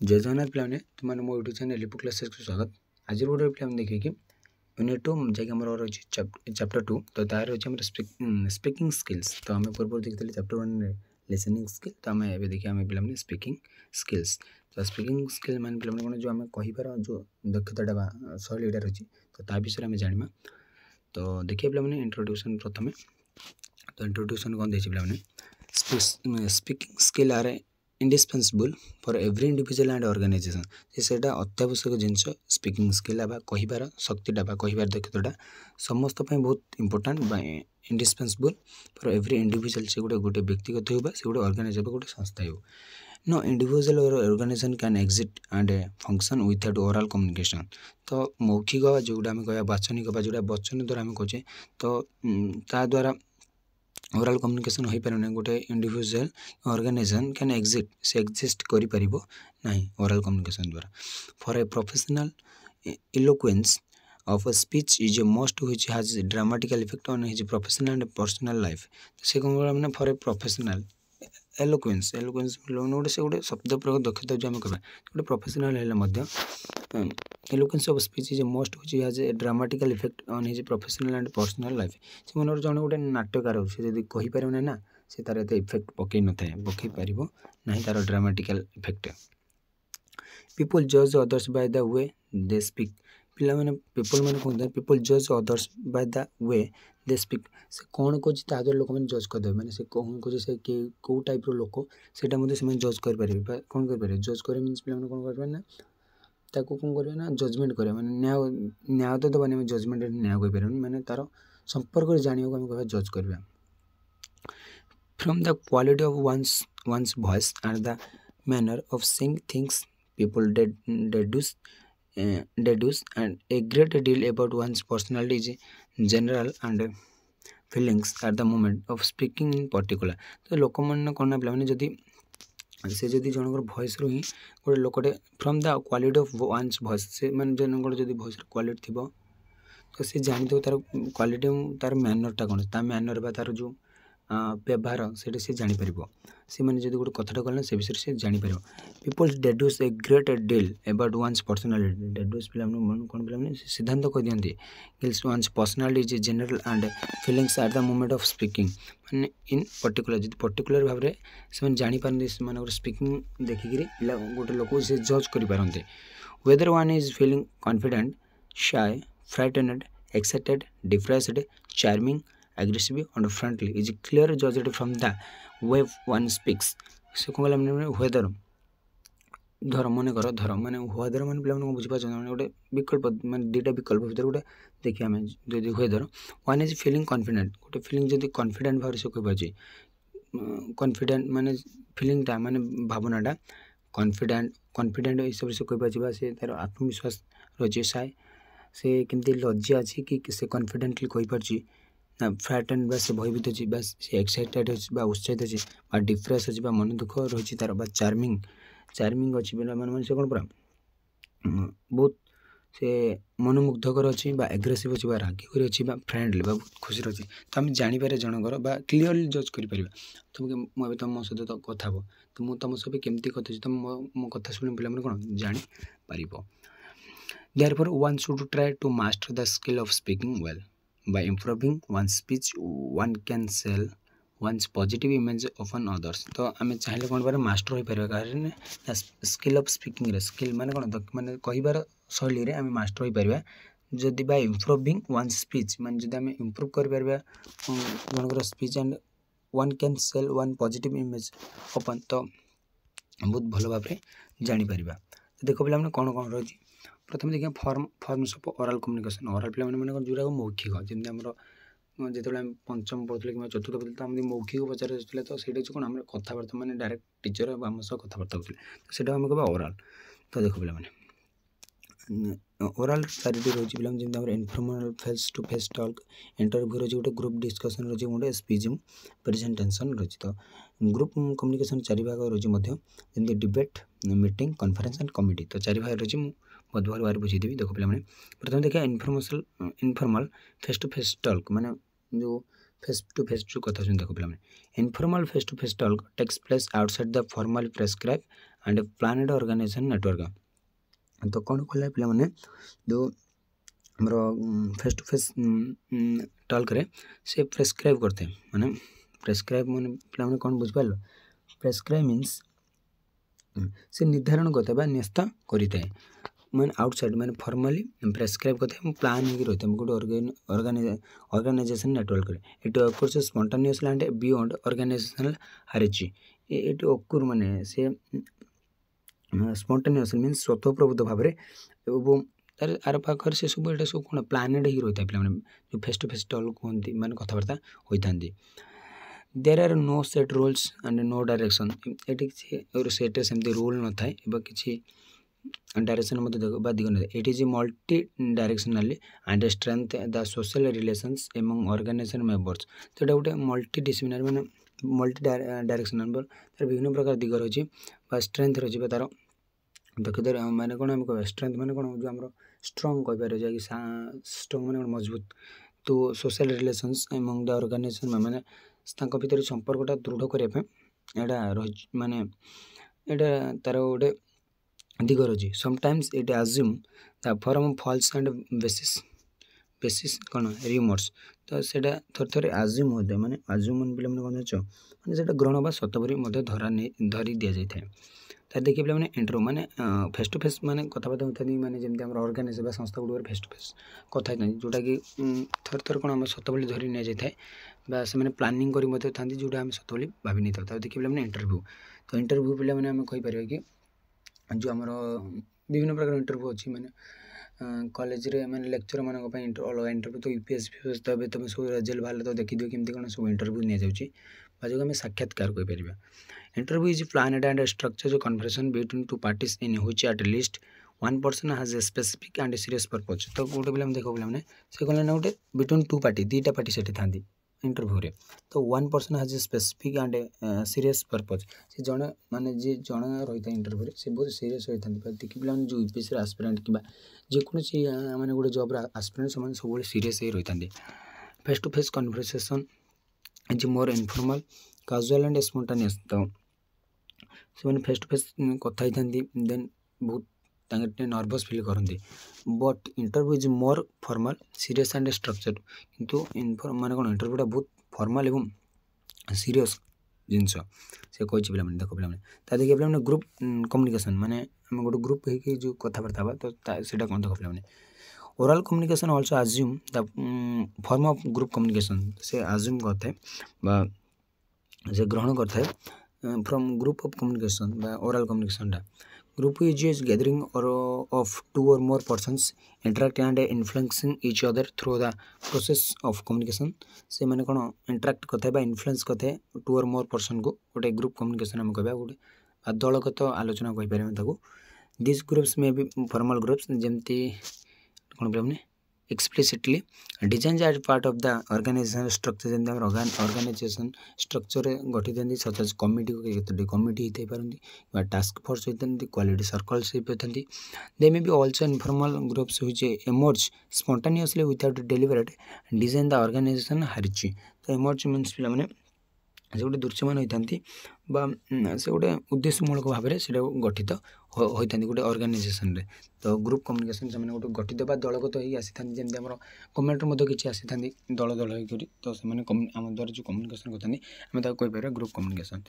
जय जगन्नाथ पिलाने तुम मो यूट्यूब चैनल लिपु क्लासेस को स्वागत। आज वीडियो पे हम देखिए कि यूनिट 2 जैक हमर रही चैप्टर 2 तो तार रही हमर स्पीकिंग स्किल्स। तो हमें पूर्व देखते चैप्टर 1 लिसनिंग स्किल, तो हमें एबे देखिए हमें पिलाने स्पीकिंग स्किल्स। तो स्पीकिंग स्किल मान पिलाने कोन जो हमें कहि पार जो दक्षताटा बा शैलीटा रही तो ता विषय हमें जानिमा। तो देखिए पिलाने इंट्रोड्यूशन प्रथमे। तो इंट्रोड्यूशन कोन देछि पिलाने speaking skill are indispensable for every individual and organisation. सेटा अत्यावश्यक जिनस स्पीकिंग स्किल बा कहिबार शक्तिटा बा कहिबार दक्षताटा समस्त पय बहुत इंपोर्टेंट बा इंडिस्पेंसिबल फॉर एवरी इंडिविजुअल। से गोटे व्यक्तिगत हो से गोटे ऑर्गेनाइजेशन गोटे संस्था हो। No individual or organisation can exist and function without oral communication. तो मौखिक जोटा आम कह वाचनिक बा जोटा वचन द्वारा आम कहे तो ता द्वारा ओरल कम्युनिकेशन हो पारे ना। गोटे इंडिविजुअल ऑर्गेनाइजेशन कैन एग्जिट से एक्जिस्ट करि परिबो नाही ओरल कम्युनिकेशन द्वारा। For a professional eloquence of a speech is a must which has a dramatical effect on his professional and personal life। से कौन बोला फॉर ए प्रोफेशनल एलोक्वेंस गोटे से गोटे शब्द प्रयोग दक्षता जो आम कह गोटे professional eloquence of speech is a must which has a dramatical effect on his professional and personal life. से मन जन गोटे नाट्यकार हो जब कहि पारे ना से तार एत इफेक्ट पकई न थाए पकई पारिबो नाही तार ड्रामाटिकल इफेक्ट। पीपल जज others by the way they speak. पिला माने पीपल माने कहते पीपल जज others by the way they speak. से कौन कह ताद्वारा लोक मैंने जज करदे माने से कौन कह से कौ टाइप लोक से जज कर पारे कौन कर पारे जज करे मीन्स पिला कौन कर ना ताको कौन कर ना जजमेंट करे माने न्याय तो दबानी जजमेंट न्याय कहि पारे माने तार संपर्क जानियो हम कह जज करबा। From the quality of one's voice and the manner of saying things people deduce and a great deal about one's personality is general and feelings at the moment of speaking in particular। तो लोक मन कौन पे जदि से जदि जनकर voice रू ही गोटे लोकटे from the quality of one's voice से माने जनकर जदि भॉइस क्वालिटी थी तो सी जानी तार क्वालिटी तार मैनरटा कौन ता मैनर बा तार जो व्यवहार से जापर से मैंने जब गोटे कथाटा कहना से विषय से जापर। People deduce a great deal about one's personality. Deduce पे कौन पे सिद्धांत कह दिखती one's personality is general and feelings at the moment of speaking मैंने इन पर्टिकुलर जी पर्टिकुलर भाव में से जापारती से स्पीकिंग देखिकी गोटे लोक से जज करें weather one is feeling confident shy frightened excited depressed charming aggressive and friendly is clear judged from the way one speaks। से कौन कहला मैंने वेदर धर मन कर धर मैंने वेदर मैंने पे बुझीपार गोटे विकल्प मैंने दुटा विकल्प भर गोटे देखिए आम जब whether one is feeling confident गोटे फिलिंग जब कॉन्फिडेंट भाव से कही कॉन्फिडेंट माने फिलिंगटा माने भावनाटा कॉन्फिडेंट हिसाब से कही से तार आत्मविश्वास रही साए से केमती लज्जा अच्छी कि से कॉन्फिडेंटली कही ना फ्राइटेंड बा से भयभीत अच्छी बा से एक्साइटेड अच्छी बा उत्साहित अच्छी बा डिप्रेस अच्छी बा मन दुख रही तार बा चार्मिंग अच्छी मैंने से कौन पूरा बहुत से मनमुग्धकर अच्छी बा एग्रेसिव अच्छी बा रागी कर अच्छी बा फ्रेंडली बा बहुत खुशी अच्छी। तो आम जापर जनकर बा क्लीयरली जज कर तुम तुम मो सहित तो कथा हो तो मुझे तुम सब केमती कथा तुम मो कथा शुणी पे कौन जापर। Therefore one should try to master the skill of speaking well। By improving one's speech one can sell one's positive image upon others। तो आम चाहिए कौन बार मास्टर हो पार कारण स्किल ऑफ स्पीकिंग रे स्किल माने कौन माने कहिबार शैली रे आम मास्टर हो पार जदि बाय इम्प्रूविंग one's speech माने जदि आम इम्प्रूव कर पार जनकर speech and one can sell one positive image अपन तो बहुत भल भाव जापर। तो देखो पे कौन कौन रही प्रथम देखिए forms of oral communication. Oral पे मैंने जो मौखिक जमी आम जो पंचम पढ़ते कि चतुर्थ पढ़ते आम मौखिक पचार तो से कौन आम कथबार्ता मैंने डायरेक्ट टीचर आम सह कथबार्ता होते तो से आम कह ओरल। तो देखो पे ओरल चारिटी रही पे जमी informal face to face talk interview रही गोटे ग्रुप डिस्कसन रही गोटे स्पीच प्रेजेंटेशन रही। तो ग्रुप कम्युनिकेशन चारि भाग रही debate meeting conference and committee. तो चारि भाग रही बहुत भल भाव बुझेदेवी। देखो पे प्रथम देखिए informal face to face talk माने जो फेस टू फेस जो कथा देखो पे informal face to face talk takes place outside the formal prescribe and planned organization network. तो कौन कला पे मैंने जो आमर फेस टू फेस टॉक रे से प्रेस्क्राइब करते हैं माने प्रेस्क्राइब मैंने पे कौन बुझिपार प्रेस्क्राइब मीन्स से निर्धारण करता न्यस्त करता है मैंने आउटसाइड मैंने फॉर्मली प्रेस्क्राइब करते प्लान हो रही है गोटे organization network it occurs spontaneously and beyond organizational hierarchy it occur माने से स्पॉन्टेनियसली मीन्स स्वतःप्रभुत भाव में तार आर पाखे से सब ये सब कौन प्लानेड ही रही है पे जो फेस टू फेस टॉक कहते मैंने कथबार्ता होता there are no set rules and no direction ये सेट सेमती रूल न थाए कि डायरेक्शन मत दिग न it is multi directionally and strength the social relations among organisation members तो गोटे मल्टी डिसिप्लिनरी मैंने मल्टी डायरेक्शनल तार विभिन्न प्रकार दिग रही स्ट्रेंथ रही तार दक्षता माने कौन आम कह स्ट्रेंथ माने कौन जो आम स्ट्रंग कहीपर जैक स्ट्रंग माने मजबूत तो social relations among the organization माने भर संपर्कटा दृढ़ करने माने यहाँ तार गोटे दिग रही sometimes it assume the form false and basis कौन रिमोर्स तो सेटा थोड़े थोड़े आज्यूम होता है माने आज्यूम पे कौन जाच मैंने ग्रहण बा सतपरी धरी दि जाए तार देखिए पे मैंने इंटरव्यू माने फेस टू फेस माने कथबार्ता होता माने जमी आम ऑर्गेनाइजेशन संस्था गुड़ फेस टू फेस कथा जोटा कि थर थर कौन आम सतबली धरी नि जाए से प्लानिंग करी था जोटा आम सतबली भावी नहीं था देखिए पे मैंने इंटरव्यू तो इंटरव्यू पे मैंने कहीपर कि जो आमर विभिन्न प्रकार इंटरव्यू अच्छी मैंने कॉलेज रे मैंने लेक्चर मान अलग इंटरव्यू तो यूपीएससी तो तुम सब रिजल्ट बाहर तो देखिए केमती कौन सब इंटरव्यू नि जाऊँगी जो आम साक्षात्कार कहीपर interview is planned and structure conversation between two parties in which at least one person has a specific and serious purpose तो गोटे पे देख पे से कहना गोटे बिटवीन टू पार्टी दुईटा पार्टी से था इंटरव्यू रे तो one person has a specific and serious purpose से जड़े माने जी जड़े रही था इंटरव्यू से बहुत सीरीयस होता देखिए पे जो यूपीएससी आस्पिरेंट कि जेकोसी मैंने गोटे जॉब आस्पिरेंट से सब सीरीयस ही रही था face to face conversation is more informal casual and spontaneous तो से फेस टू फेस कथा ही देन बहुत नर्वस फिल करते but interview is more formal serious and structured किंतु माने कौन इंटरव्यूटा बहुत फॉर्मल एवं सीरियस जिनस से कही पे देख पे देखिए पे ग्रुप कम्युनिकेशन माने आम गोटे ग्रुप हो जो कथबार्ता तो सीटा कौन देख पे oral communication also assume the form of group communication से आज्यूम करते से ग्रहण करते from group of communication oral communication group is gathering of two or more persons interact and influencing each other through the process of communication से माने कौन interact करते influence करते टू और मोर पर्सन को गोटे ग्रुप कम्युनिकेशन आम कह गोटे दलगत आलोचना कहीपर दिस ग्रुप्स में भी फॉर्मल ग्रुप्स जमती कौन पे explicitly design as part of the organization structure जमी ऑर्गेनाइजेशन स्ट्रक्चर गठित होती सच एज कमिटी कमिटी होते पारती टास्क फोर्स होती क्वालिटी सर्कल्स होती they may be also informal groups which emerge spontaneously without deliberate design the organization hierarchy तो emerge means पे मैंने से गोटे दृश्यमान होता से गोटे उद्देश्यमूलक भाव में से गठित होता गोटे ऑर्गेनाइजेशन रे तो ग्रुप कम्युनिकेशन से गोटे गठित दलगत हो आसी जमी आम गवर्नमेंट किसी आसी दल दल हो तो से आम द्वारा जो कम्युनिकेशन करते आम कहीपर ग्रुप कम्युनिकेशन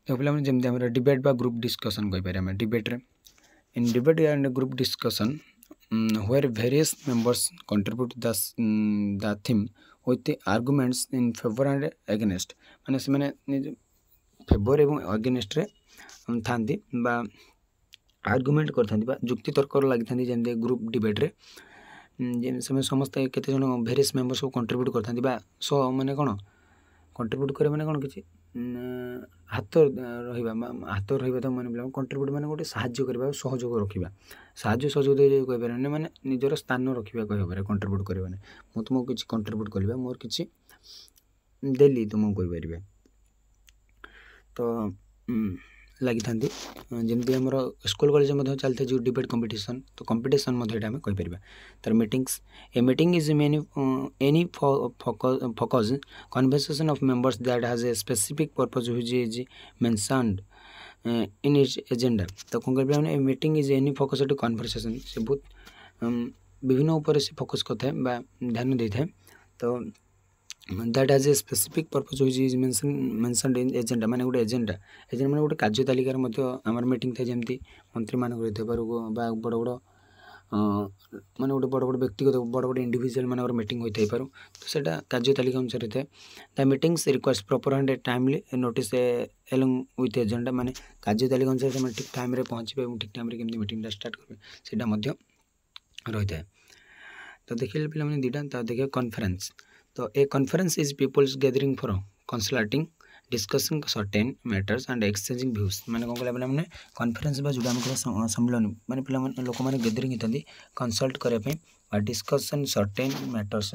तो पे जमी डिबेट बा ग्रुप डिस्कसन कहीपर debate in debate and group discussion where various members contribute the theme with the arguments in favor and against माने से माने फेवर एवं अगेंस्ट रे थांती बा आर्गुमेंट करथांती बा जुक्ति तर्क लगी जमी ग्रुप डिबेट रे से समस्त केते जन वेरियस मेंबर्स को कंट्रीब्यूट करथांती बा सो माने कोन कंट्रीब्यूट करे माने कोन किछि हाथ रहा तो मैंने कंट्रीब्यूट मैंने गोटे साहाय्य करवा सहयोग रखा साहाय्य सहयोग कहीपर मैंने निजर स्थान रखा कहीपर कंट्रीब्यूट कर मुझे तुमको किसी कंट्रीब्यूट करवा मोर किसी देली तुमको कहीपर तो लगी था जमी आम स्कूल कॉलेज में चलते जो डिबेट कंपटीशन तो कंपटीशन आम कहीपर तर meetings a meeting is any focus conversation of members that has a specific purpose which is mentioned in its agenda. तो कौन कर पे meeting is any focused conversation से बहुत विभिन्न उपर से फोकस करता है बा ध्यान देता है। तो that has a specific purpose which is mentioned in agenda माने गोटे एजेंडा माने गोटे कार्य तालिकार मध्य आमर मीटिंग थाए जमती मंत्री मानक रहते बा बड़ बड़ माने गोटे बड़ बड़ व्यक्तिगत बड़ बड़ इंडिविजुअल मानकर मीटिंग होता है तो सेटा कार्य तालिका अनुसार रहता है। The meetings request proper and timely notice along with agenda माने कार्य तालिका अनुसार से ठीक टाइम रे पहुँचे ठीक टाइम रे केमती मीटिंग स्टार्ट करेंगे सेटा मध्य रही है। तो देखिए पे मैंने दुटा तो देखिए कॉन्फ्रेंस। तो a conference is peoples gathering for consulting discussing certain matters and exchanging views माने कौन कहला मैंने कॉन्फ्रेंस बा जोटा हम सम्मेलन माने पिला लोक मैंने गैदरिंग होती कंसल्ट करने डिस्कसन सर्टेन मैटर्स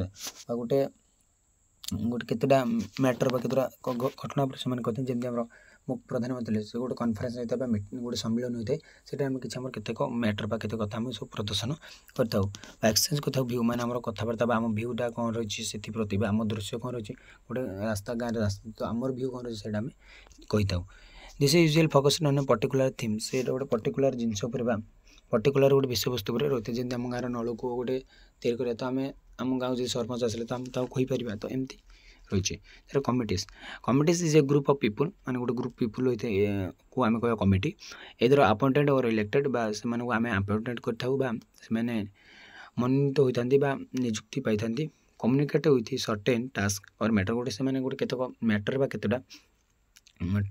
गोटे गोटे केतटा मैटर बा केतटा घटना पर से कहते हैं जमी आम प्रधानमंत्री से गोटे कॉन्फ्रेंस होता है गोटे सम्मेलन होता है से आम कि केतेक मैटर बा केते कथा सब प्रदर्शन करता एक्सचेंज करता व्यू माने आम कथबार्ता आम भ्यूटा कौन रही से प्रति आम दृश्य कौन रही गोटे रास्ता गाँव रास्ता तो आमर व्यू कौन रही से आम कही था। This usually focused on particular theme से गोटे पर्टिकुलर जिनस पर्टिकुलर गोटे विषय वस्तु पर रही है जमी आम गाँव नलकूप गोटे तैयारी करा तो आम आम गाँव जो सरपंच आसे तो आम कहीपर तो एमती रही है। Committees is a group of people माने गोटे ग्रुप पीपल होते को आम कह कमिटी एदर अपॉइंटेड और इलेक्टेड बा से आम अपॉइंटेड कर मनोनीत होता निजुक्ति पाई था कम्युनिकेट विथ सर्टेन टास्क और मैटर गोटे से गोटे केतक मैटर बा केतटा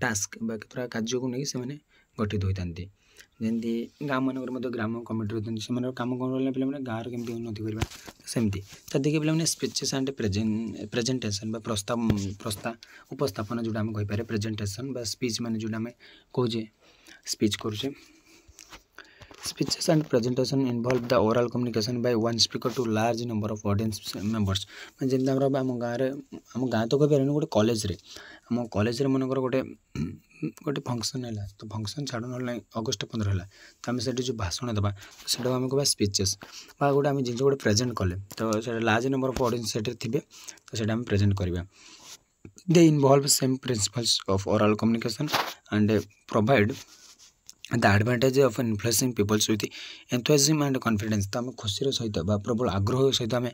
टास्क बा केतटा कार्य को नहीं से गठित होता जमी गाँव मानक ग्राम कमिटी होती से कम कौन रहा पे गाँव केमती उन्नति करवा सेमती। तो देखिए पे स्पीचेस एंड प्रेजेंटेशन प्रस्ताव उपस्थापन जोटा आम कहीपर प्रेजेंटेशन बा स्पीच माने जोटा आम कहे स्पीच करुचे। Speeches and presentation involve the oral communication by one speaker to large number of audience members जमी आम गाँव तो कहीपर गोटे कॉलेज रे आम कॉलेज रे मनकर गोटे गोटे फंक्शन है तो फंक्शन छाड़ ना अगस्ट 15 है तो आम से जो भाषण देवा से आम कह स्पीचेस बा गोटे आम जिन गोटे प्रेजेंट कले तो से लार्ज नंबर ऑफ ऑडियंस से थे तो से आम प्रेजेंट करवा। They involve same principles of oral communication and provide the advantage of influencing peoples with enthusiasm and confidence. तो आम खुशी सहित प्रबल आग्रह सहित आम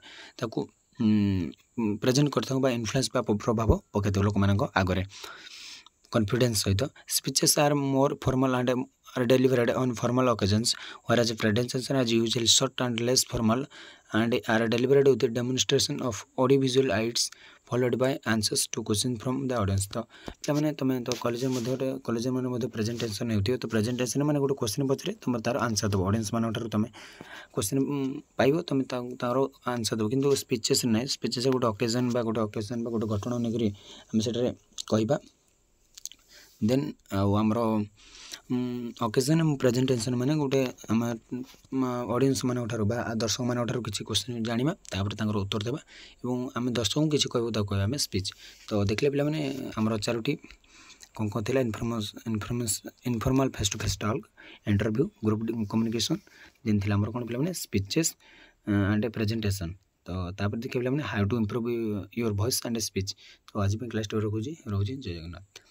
प्रेजेंट करता इन्फ्लुएंस प्रभाव पकड़ लोक मान आगे कॉन्फिडेंस सहित। Speeches are more formal and are delivered on formal occasions, whereas presentations are usually short and less formal and are delivered with a demonstration of audiovisual aids followed by answers to questions from the audience। तो मैंने तुम तो college मैंने presentation होती तो presentation मैंने गोटे question पचरे तुम तार आंसर दब ऑडियंस मान तुम क्वेश्चन पाइब तुम तार आंसर दब कि स्पीचेस ना स्पीचेस गोटे ओकेजन गोटे घटना नहीं आम से कहवा देन आमर ओकेजन प्रेजेंटेशन माने गोटे आम ऑडियंस मान दर्शक मान किसी क्वेश्चन जाना तापर उत्तर देवा और आम दर्शक को किसी कहू कह आम स्पीच। तो देखले पे मैंने आमर 4टी कौन कौन थी informal face to face talk interview group communication जेन थी आमर कौन पे स्पीचेस एंड प्रेजेंटेशन। तो तापर देखिए पे how to improve your voice and speech. तो आज क्लास रखुच्छी रोजी जय जगन्नाथ।